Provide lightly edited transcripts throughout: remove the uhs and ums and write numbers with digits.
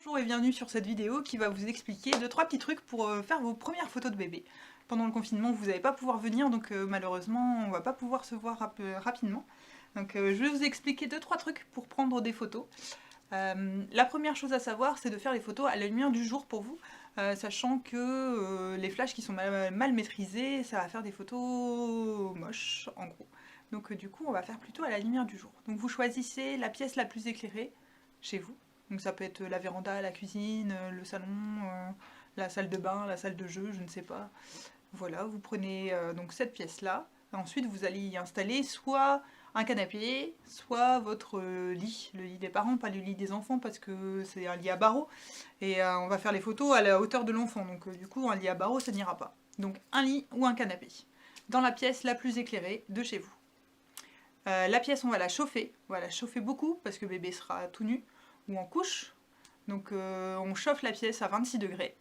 Bonjour et bienvenue sur cette vidéo qui va vous expliquer 2-3 petits trucs pour faire vos premières photos de bébé. Pendant le confinement, vous n'allez pas pouvoir venir, donc malheureusement, on va pas pouvoir se voir rapidement. Donc je vais vous expliquer 2-3 trucs pour prendre des photos. La première chose à savoir, c'est de faire les photos à la lumière du jour pour vous, sachant que les flashs qui sont mal maîtrisés, ça va faire des photos moches, en gros. Donc du coup, on va faire plutôt à la lumière du jour. Donc vous choisissez la pièce la plus éclairée chez vous. Donc ça peut être la véranda, la cuisine, le salon, la salle de bain, la salle de jeu, je ne sais pas. Voilà, vous prenez donc cette pièce-là. Ensuite, vous allez y installer soit un canapé, soit votre lit, le lit des parents, pas le lit des enfants parce que c'est un lit à barreaux. Et on va faire les photos à la hauteur de l'enfant, donc du coup un lit à barreaux ça n'ira pas. Donc un lit ou un canapé, dans la pièce la plus éclairée de chez vous. La pièce on va la chauffer beaucoup parce que bébé sera tout nu ou en couche. Donc on chauffe la pièce à 26 degrés.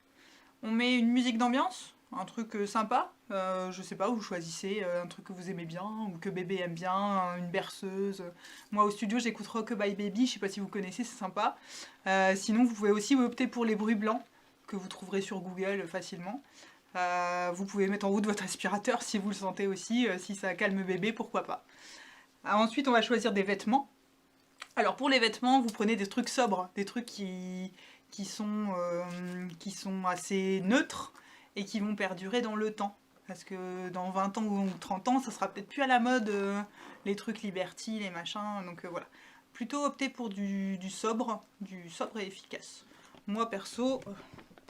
On met une musique d'ambiance, un truc sympa, je sais pas, vous choisissez un truc que vous aimez bien ou que bébé aime bien, une berceuse. Moi au studio j'écoute Rock-A-Bye Baby, je sais pas si vous connaissez, c'est sympa. Sinon vous pouvez aussi opter pour les bruits blancs que vous trouverez sur Google facilement. Vous pouvez mettre en route votre aspirateur si vous le sentez aussi, si ça calme bébé, pourquoi pas. Ensuite on va choisir des vêtements. Alors pour les vêtements, vous prenez des trucs sobres, des trucs qui sont assez neutres et qui vont perdurer dans le temps. Parce que dans 20 ans ou 30 ans, ça sera peut-être plus à la mode les trucs Liberty, les machins, donc voilà. Plutôt opter pour du sobre et efficace. Moi perso,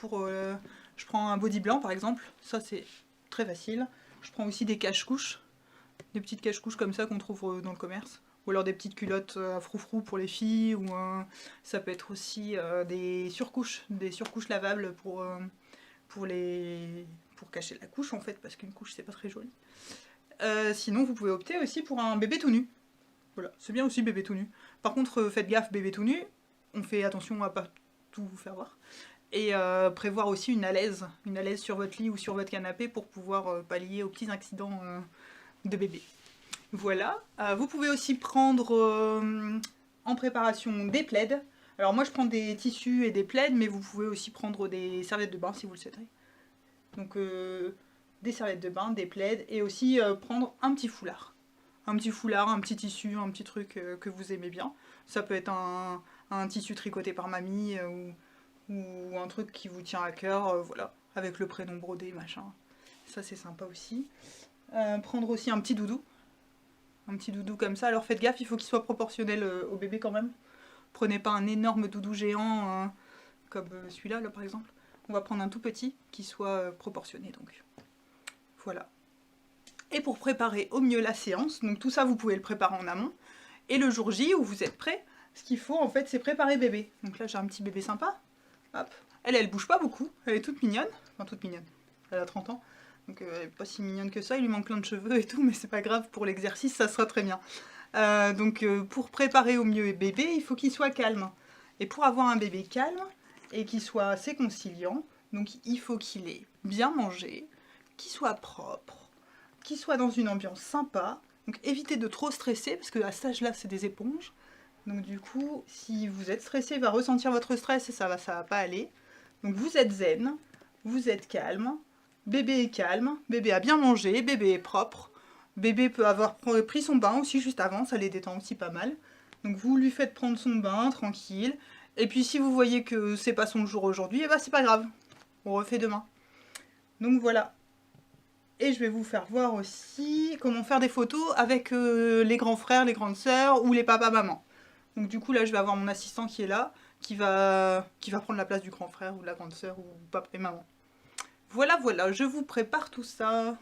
je prends un body blanc par exemple, ça c'est très facile. Je prends aussi des cache-couches, des petites cache-couches comme ça qu'on trouve dans le commerce. Ou alors des petites culottes à froufrou pour les filles, ou ça peut être aussi des surcouches lavables pour cacher la couche en fait, parce qu'une couche c'est pas très joli. Sinon vous pouvez opter aussi pour un bébé tout nu. Voilà, c'est bien aussi bébé tout nu. Par contre faites gaffe, bébé tout nu, on fait attention à pas tout vous faire voir. Et prévoir aussi une alaise sur votre lit ou sur votre canapé pour pouvoir pallier aux petits accidents de bébé. Voilà, vous pouvez aussi prendre en préparation des plaids. Alors moi je prends des tissus et des plaids, mais vous pouvez aussi prendre des serviettes de bain si vous le souhaitez. Donc des serviettes de bain, des plaids, et aussi prendre un petit foulard. Un petit tissu, un petit truc que vous aimez bien. Ça peut être un tissu tricoté par mamie ou un truc qui vous tient à cœur, voilà, avec le prénom brodé, machin. Ça c'est sympa aussi. Prendre aussi un petit doudou comme ça. Alors faites gaffe, il faut qu'il soit proportionnel au bébé quand même. Prenez pas un énorme doudou géant comme celui-là là, par exemple. On va prendre un tout petit qui soit proportionné donc. Voilà. Et pour préparer au mieux la séance, donc tout ça vous pouvez le préparer en amont. Et le jour J où vous êtes prêt, ce qu'il faut en fait c'est préparer bébé. Donc là j'ai un petit bébé sympa. Hop. Elle bouge pas beaucoup, elle est toute mignonne. Enfin toute mignonne, elle a 30 ans. Donc elle est pas si mignonne que ça, il lui manque plein de cheveux et tout, mais c'est pas grave, pour l'exercice ça sera très bien. Donc pour préparer au mieux bébé, il faut qu'il soit calme. Et pour avoir un bébé calme et qu'il soit assez conciliant, donc il faut qu'il ait bien mangé, qu'il soit propre, qu'il soit dans une ambiance sympa. Donc évitez de trop stresser, parce que à cet âge-là c'est des éponges. Donc du coup, si vous êtes stressé, il va ressentir votre stress et ça va pas aller. Donc vous êtes zen, vous êtes calme. Bébé est calme, bébé a bien mangé, bébé est propre. Bébé peut avoir pris son bain aussi juste avant, ça les détend aussi pas mal. Donc vous lui faites prendre son bain, tranquille. Et puis si vous voyez que c'est pas son jour aujourd'hui, et bah c'est pas grave, on refait demain. Donc voilà. Et je vais vous faire voir aussi comment faire des photos avec les grands frères, les grandes sœurs ou les papas-mamans. Donc du coup là je vais avoir mon assistant qui est là, qui va prendre la place du grand frère ou de la grande sœur ou papa et maman. Voilà, voilà, je vous prépare tout ça.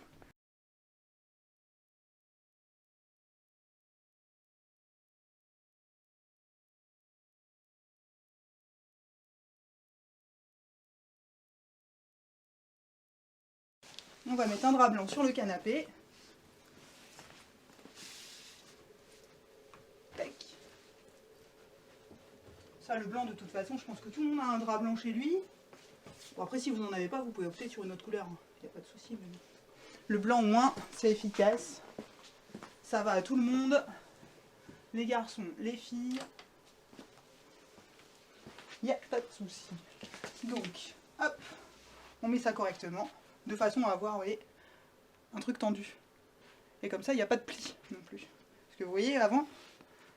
On va mettre un drap blanc sur le canapé. Tac. Ça, le blanc, de toute façon, je pense que tout le monde a un drap blanc chez lui. Bon, après, si vous n'en avez pas, vous pouvez opter sur une autre couleur. Il n'y a pas de souci. Mais... le blanc, au moins, c'est efficace. Ça va à tout le monde. Les garçons, les filles. Il n'y a pas de souci. Donc, hop, on met ça correctement, de façon à avoir, vous voyez, un truc tendu. Et comme ça, il n'y a pas de plis non plus. Parce que vous voyez, avant,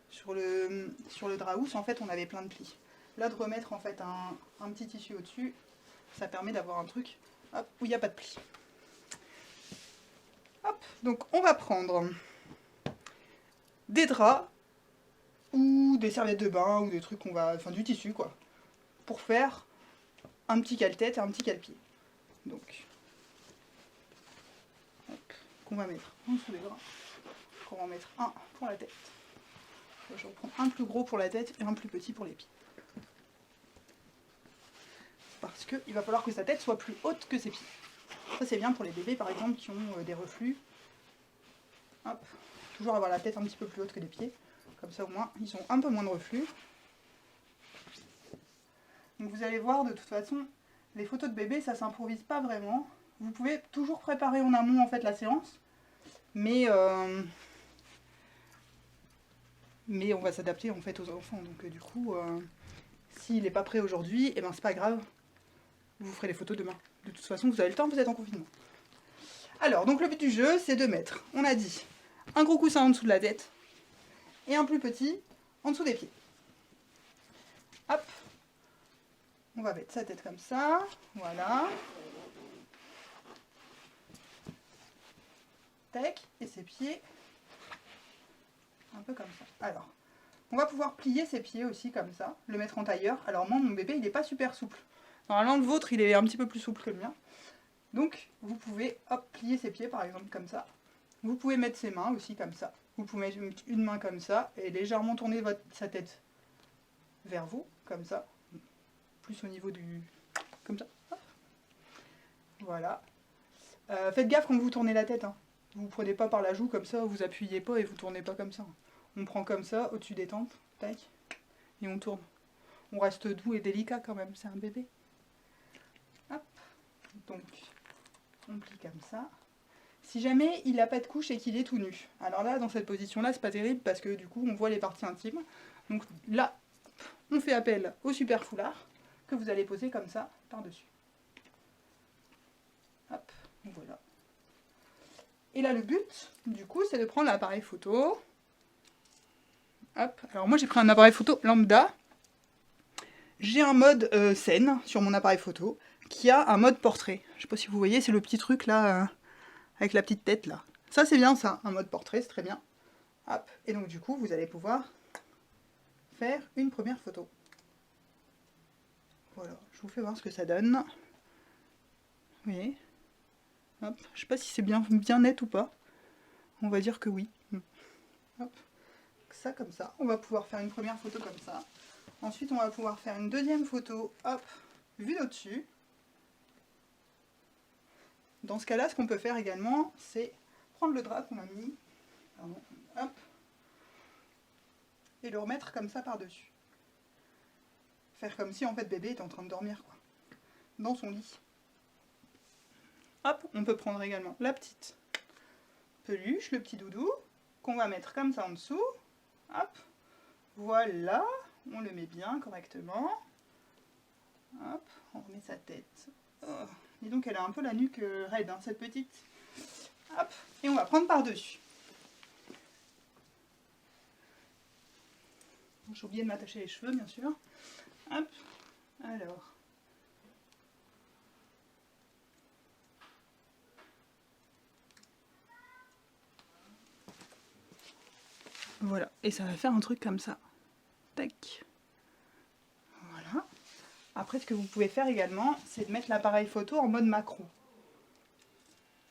sur le drap housse, en fait, on avait plein de plis. Là, de remettre en fait un petit tissu au-dessus, ça permet d'avoir un truc, hop, où il n'y a pas de plis. Hop, donc on va prendre des draps ou des serviettes de bain ou des trucs qu'on va, enfin du tissu quoi, pour faire un petit cale-tête et un petit cale-pied. Donc, hop, qu'on va mettre en dessous des draps, qu'on va en mettre un pour la tête. Je vais reprendre un plus gros pour la tête et un plus petit pour les pieds. Parce qu'il va falloir que sa tête soit plus haute que ses pieds. Ça c'est bien pour les bébés par exemple qui ont des reflux. Hop, toujours avoir la tête un petit peu plus haute que les pieds. Comme ça au moins ils ont un peu moins de reflux. Donc vous allez voir de toute façon, les photos de bébé ça s'improvise pas vraiment. Vous pouvez toujours préparer en amont en fait la séance. Mais on va s'adapter en fait aux enfants. Donc du coup, s'il n'est pas prêt aujourd'hui, et ben c'est pas grave. Vous ferez les photos demain. De toute façon, vous avez le temps, vous êtes en confinement. Alors, donc le but du jeu, c'est de mettre, on a dit, un gros coussin en dessous de la tête et un plus petit en dessous des pieds. Hop. On va mettre sa tête comme ça. Voilà. Tac. Et ses pieds. Un peu comme ça. Alors, on va pouvoir plier ses pieds aussi comme ça. Le mettre en tailleur. Alors moi, mon bébé, il n'est pas super souple. Normalement, le vôtre, il est un petit peu plus souple que le mien. Donc, vous pouvez, hop, plier ses pieds, par exemple, comme ça. Vous pouvez mettre ses mains aussi, comme ça. Vous pouvez mettre une main comme ça, et légèrement tourner sa tête vers vous, comme ça. Plus au niveau du... comme ça. Hop. Voilà. Faites gaffe quand vous tournez la tête. Hein. Vous ne prenez pas par la joue, comme ça, vous appuyez pas et vous tournez pas comme ça. On prend comme ça, au-dessus des tempes, tac, et on tourne. On reste doux et délicat quand même, c'est un bébé. Hop. Donc... on plie comme ça. Si jamais il n'a pas de couche et qu'il est tout nu. Alors là, dans cette position-là, c'est pas terrible parce que du coup, on voit les parties intimes. Donc là, on fait appel au super foulard que vous allez poser comme ça par-dessus. Hop, voilà. Et là, le but, du coup, c'est de prendre l'appareil photo. Hop, alors moi, j'ai pris un appareil photo lambda. J'ai un mode scène sur mon appareil photo qui a un mode portrait. Je sais pas si vous voyez, c'est le petit truc là, avec la petite tête là. Ça c'est bien ça, un mode portrait, c'est très bien. Hop, et donc du coup vous allez pouvoir faire une première photo. Voilà, je vous fais voir ce que ça donne. Vous voyez. Hop, je sais pas si c'est bien net ou pas. On va dire que oui. Hop, ça comme ça. On va pouvoir faire une première photo comme ça. Ensuite on va pouvoir faire une deuxième photo, hop, vue d'au-dessus. Dans ce cas-là, ce qu'on peut faire également, c'est prendre le drap qu'on a mis, pardon, hop, et le remettre comme ça par-dessus. Faire comme si en fait bébé était en train de dormir, quoi, dans son lit. Hop, on peut prendre également la petite peluche, le petit doudou, qu'on va mettre comme ça en dessous. Hop, voilà, on le met bien correctement. Hop, on remet sa tête. Oh. Et donc elle a un peu la nuque raide, hein, cette petite. Hop, et on va prendre par-dessus. J'ai oublié de m'attacher les cheveux, bien sûr. Hop, alors. Voilà, et ça va faire un truc comme ça. Tac. Voilà. Après, ce que vous pouvez faire également, c'est de mettre l'appareil photo en mode macro.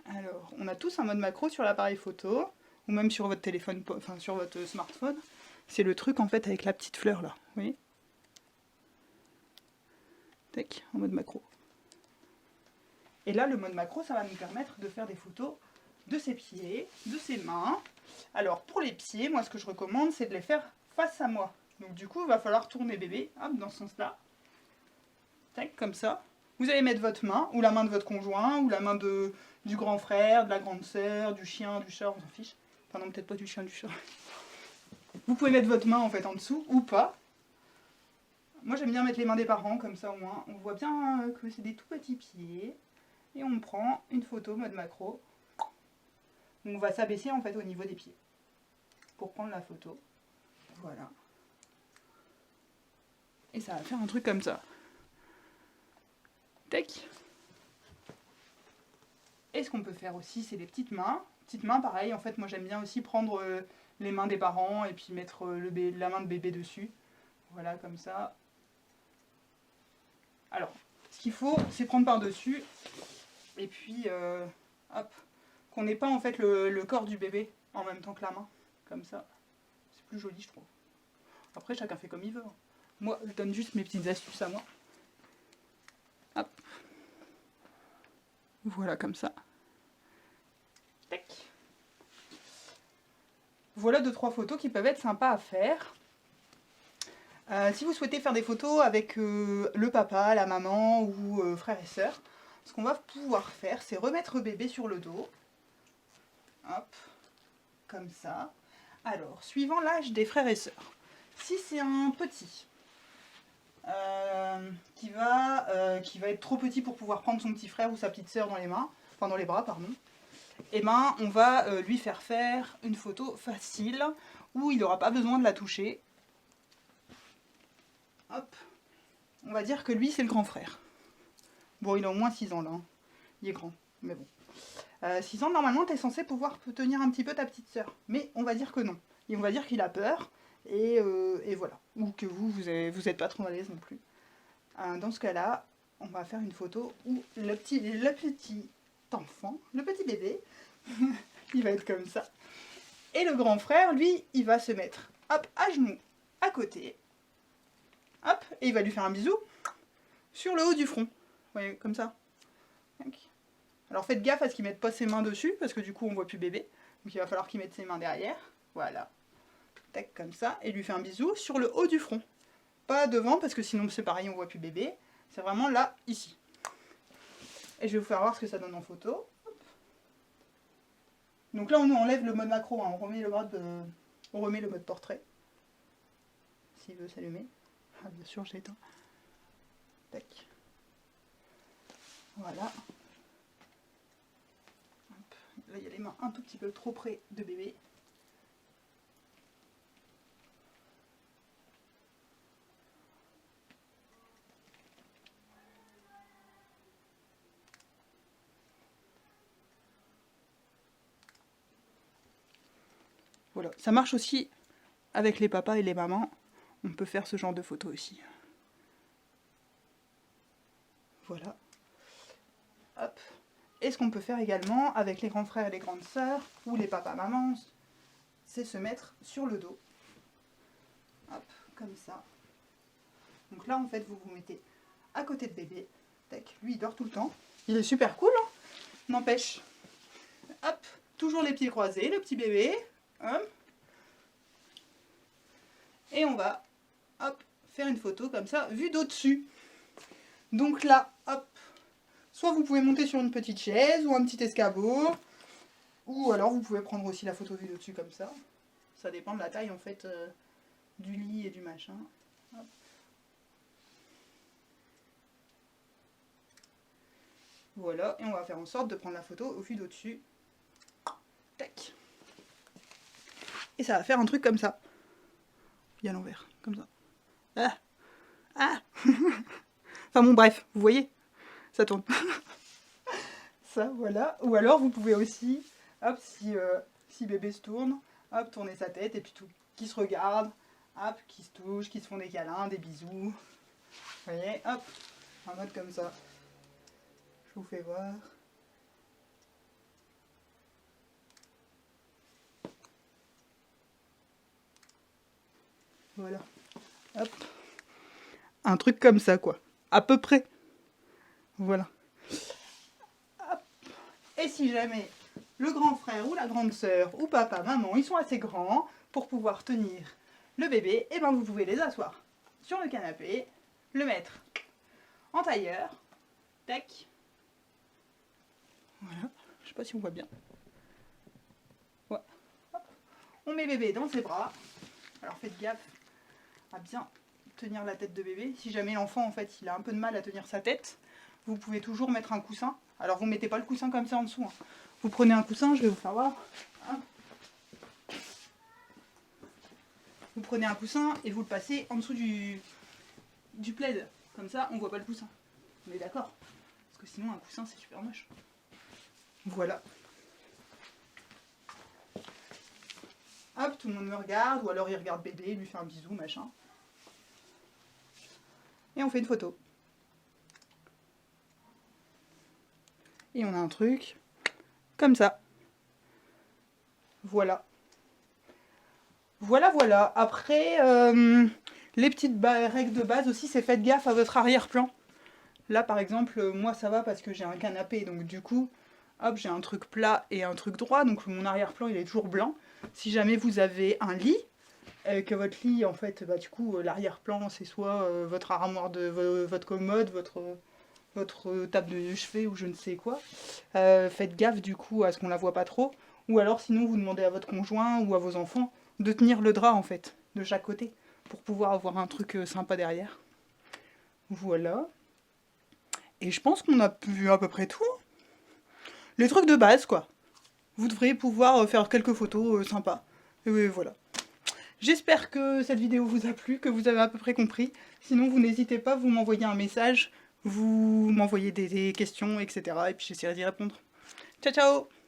Alors, on a tous un mode macro sur l'appareil photo, ou même sur votre téléphone, enfin sur votre smartphone. C'est le truc en fait avec la petite fleur là, vous voyez. Tac, en mode macro. Et là, le mode macro, ça va nous permettre de faire des photos de ses pieds, de ses mains. Alors, pour les pieds, moi, ce que je recommande, c'est de les faire face à moi. Donc, du coup, il va falloir tourner bébé, hop, dans ce sens-là. Tac, comme ça. Vous allez mettre votre main, ou la main de votre conjoint, ou la main du grand frère, de la grande sœur, du chien, du chat, on s'en fiche. Enfin, non, peut-être pas du chien, du chat. Vous pouvez mettre votre main, en fait, en dessous, ou pas. Moi j'aime bien mettre les mains des parents, comme ça au moins on voit bien que c'est des tout petits pieds. Et on prend une photo mode macro. On va s'abaisser en fait au niveau des pieds pour prendre la photo. Voilà. Et ça va faire un truc comme ça. Tac. Et ce qu'on peut faire aussi, c'est les petites mains. Petites mains, pareil, en fait, moi j'aime bien aussi prendre les mains des parents et puis mettre la main de bébé dessus. Voilà, comme ça. Alors, ce qu'il faut, c'est prendre par-dessus. Et puis, hop, qu'on n'ait pas en fait le corps du bébé en même temps que la main. Comme ça. C'est plus joli, je trouve. Après, chacun fait comme il veut. Moi, je donne juste mes petites astuces à moi. Hop. Voilà, comme ça. Tac. Voilà 2-3 photos qui peuvent être sympas à faire. Si vous souhaitez faire des photos avec le papa, la maman ou frères et sœurs, ce qu'on va pouvoir faire, c'est remettre bébé sur le dos. Hop, comme ça. Alors, suivant l'âge des frères et sœurs, si c'est un petit qui va être trop petit pour pouvoir prendre son petit frère ou sa petite sœur dans les mains, enfin dans les bras, pardon, et ben on va lui faire une photo facile où il n'aura pas besoin de la toucher. Hop, on va dire que lui c'est le grand frère. Bon, il a au moins 6 ans là, hein. Il est grand, mais bon. 6 ans, normalement, tu es censé pouvoir tenir un petit peu ta petite sœur. Mais on va dire que non. Et on va dire qu'il a peur, et voilà. Ou que vous êtes pas trop à l'aise non plus. Dans ce cas-là, on va faire une photo où le petit enfant, le petit bébé, il va être comme ça. Et le grand frère, lui, il va se mettre, hop, à genoux, à côté. Hop, et il va lui faire un bisou sur le haut du front. Vous voyez, comme ça. Alors faites gaffe à ce qu'il ne mette pas ses mains dessus, parce que du coup on voit plus bébé. Donc il va falloir qu'il mette ses mains derrière. Voilà. Tac, comme ça. Et lui fait un bisou sur le haut du front. Pas devant, parce que sinon c'est pareil, on voit plus bébé. C'est vraiment là, ici. Et je vais vous faire voir ce que ça donne en photo. Hop. Donc là on enlève le mode macro, hein. On remet le mode portrait. S'il veut s'allumer. Ah, bien sûr, j'ai éteint. Tac. Voilà. Là, il y a les mains un tout petit peu trop près de bébé. Voilà, ça marche aussi avec les papas et les mamans. On peut faire ce genre de photos aussi. Voilà. Hop. Et ce qu'on peut faire également avec les grands frères et les grandes sœurs, ou les papas-mamans, c'est se mettre sur le dos. Hop, comme ça. Donc là, en fait, vous vous mettez à côté de bébé. Tac, lui, il dort tout le temps. Il est super cool, hein, n'empêche. Hop, toujours les pieds croisés, le petit bébé. Hop. Et on va, hop, faire une photo comme ça, vue d'au-dessus. Donc là, hop, soit vous pouvez monter sur une petite chaise ou un petit escabeau, ou alors vous pouvez prendre aussi la photo vue d'au-dessus comme ça. Ça dépend de la taille en fait du lit et du machin. Hop. Voilà, et on va faire en sorte de prendre la photo au vue d'au-dessus. Tac. Et ça va faire un truc comme ça. Et à l'envers, comme ça. Ah. Ah. Enfin bon, bref, vous voyez, ça tourne. Ça, voilà. Ou alors, vous pouvez aussi, hop, si bébé se tourne, hop, tourner sa tête, et puis tout, qui se regarde, hop, qui se touche, qui se font des câlins, des bisous. Vous voyez, hop, en mode comme ça. Je vous fais voir. Voilà. Hop. Un truc comme ça, quoi. À peu près. Voilà. Hop. Et si jamais le grand frère ou la grande sœur ou papa, maman, ils sont assez grands pour pouvoir tenir le bébé, et ben vous pouvez les asseoir sur le canapé, le mettre en tailleur. Tac. Voilà. Je sais pas si on voit bien. Ouais. Hop. On met bébé dans ses bras. Alors faites gaffe à bien tenir la tête de bébé. Si jamais l'enfant en fait il a un peu de mal à tenir sa tête, vous pouvez toujours mettre un coussin. Alors vous mettez pas le coussin comme ça en dessous. Hein. Vous prenez un coussin, je vais vous faire voir. Hop. Vous prenez un coussin et vous le passez en dessous du plaid. Comme ça, on voit pas le coussin. On est d'accord? Parce que sinon, un coussin, c'est super moche. Voilà. Hop, tout le monde me regarde, ou alors il regarde bébé, il lui fait un bisou, machin. Et on fait une photo. Et on a un truc comme ça. Voilà. Voilà, voilà. Après, les petites règles de base aussi, c'est faites gaffe à votre arrière-plan. Là, par exemple, moi, ça va parce que j'ai un canapé, donc du coup, hop, j'ai un truc plat et un truc droit, donc mon arrière-plan, il est toujours blanc. Si jamais vous avez un lit, que votre lit, en fait, bah, du coup, l'arrière-plan, c'est soit votre armoire de votre commode, votre table de chevet ou je ne sais quoi. Faites gaffe, du coup, à ce qu'on la voit pas trop. Ou alors, sinon, vous demandez à votre conjoint ou à vos enfants de tenir le drap, en fait, de chaque côté, pour pouvoir avoir un truc sympa derrière. Voilà. Et je pense qu'on a vu à peu près tout. Les trucs de base, quoi. Vous devriez pouvoir faire quelques photos sympas. Et voilà. J'espère que cette vidéo vous a plu, que vous avez à peu près compris. Sinon, vous n'hésitez pas, vous m'envoyez un message, vous m'envoyez des questions, etc. Et puis j'essaierai d'y répondre. Ciao, ciao!